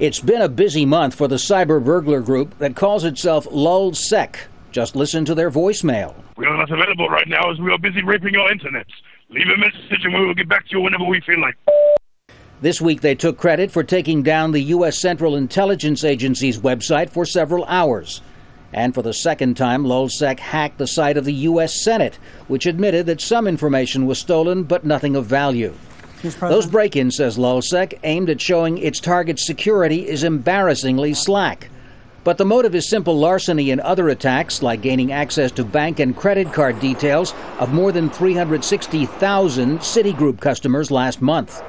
It's been a busy month for the cyber burglar group that calls itself LulzSec. Just listen to their voicemail. We are not available right now as we are busy raping your internet. Leave a message and we will get back to you whenever we feel like. This week they took credit for taking down the U.S. Central Intelligence Agency's website for several hours. And for the second time, LulzSec hacked the site of the U.S. Senate, which admitted that some information was stolen but nothing of value. Those break-ins, says LulzSec, aimed at showing its target's security is embarrassingly slack. But the motive is simple larceny and other attacks, like gaining access to bank and credit card details of more than 360,000 Citigroup customers last month.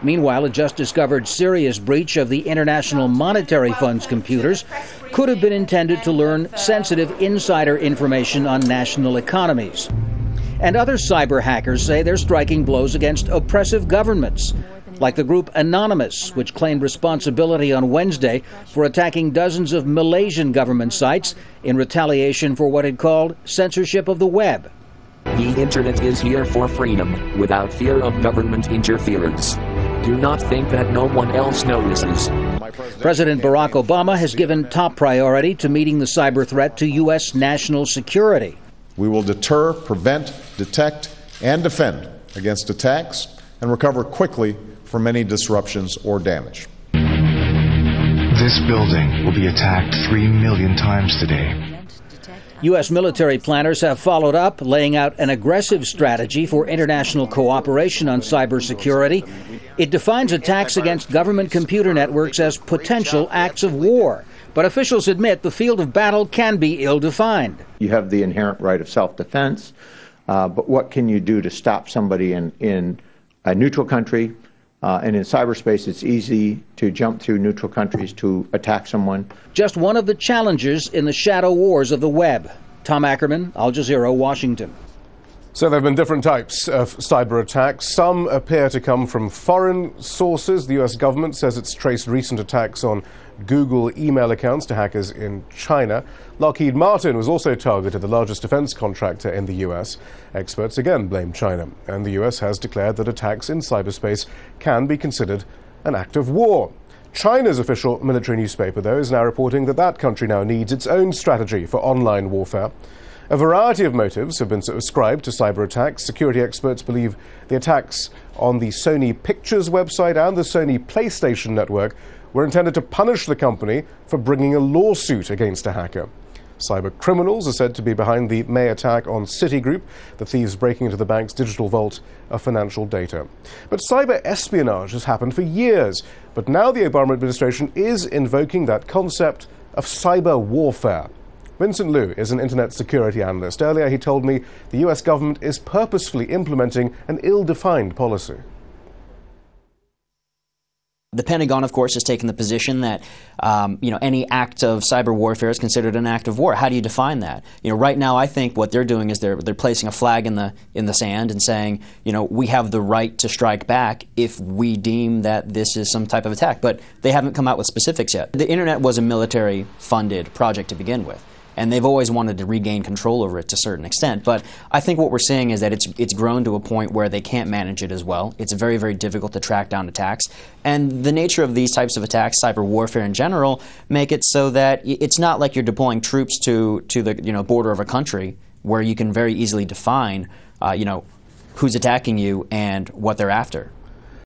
Meanwhile, a just-discovered serious breach of the International Monetary Fund's computers could have been intended to learn sensitive insider information on national economies. And other cyber hackers say they're striking blows against oppressive governments, like the group Anonymous, which claimed responsibility on Wednesday for attacking dozens of Malaysian government sites in retaliation for what it called censorship of the web. The internet is here for freedom, without fear of government interference. Do not think that no one else notices. President Barack Obama has given top priority to meeting the cyber threat to U.S. national security. We will deter, prevent, detect, and defend against attacks and recover quickly from any disruptions or damage. This building will be attacked 3 million times today. U.S. military planners have followed up, laying out an aggressive strategy for international cooperation on cybersecurity. It defines attacks against government computer networks as potential acts of war. But officials admit the field of battle can be ill-defined. You have the inherent right of self-defense, but what can you do to stop somebody in a neutral country? And in cyberspace, it's easy to jump through neutral countries to attack someone. Just one of the challenges in the shadow wars of the web. Tom Ackerman, Al Jazeera, Washington. So there have been different types of cyber attacks. Some appear to come from foreign sources. The U.S. government says it's traced recent attacks on Google email accounts to hackers in China. Lockheed Martin was also targeted, the largest defense contractor in the U.S. Experts again blame China, and the U.S. has declared that attacks in cyberspace can be considered an act of war. China's official military newspaper, though, is now reporting that that country now needs its own strategy for online warfare. A variety of motives have been ascribed to cyber attacks. Security experts believe the attacks on the Sony Pictures website and the Sony PlayStation network were intended to punish the company for bringing a lawsuit against a hacker. Cyber criminals are said to be behind the May attack on Citigroup, the thieves breaking into the bank's digital vault of financial data. But cyber espionage has happened for years, but now the Obama administration is invoking that concept of cyber warfare. Vincent Liu is an internet security analyst. Earlier he told me the US government is purposefully implementing an ill-defined policy. The Pentagon, of course, has taken the position that any act of cyber warfare is considered an act of war. How do you define that? Right now, I think what they're doing is they're placing a flag in the sand and saying, we have the right to strike back if we deem that this is some type of attack. But they haven't come out with specifics yet. The internet was a military-funded project to begin with, and they've always wanted to regain control over it to a certain extent. But I think what we're seeing is that it's grown to a point where they can't manage it as well. It's very, very difficult to track down attacks. And the nature of these types of attacks, cyber warfare in general, make it so that it's not like you're deploying troops to the border of a country where you can very easily define who's attacking you and what they're after.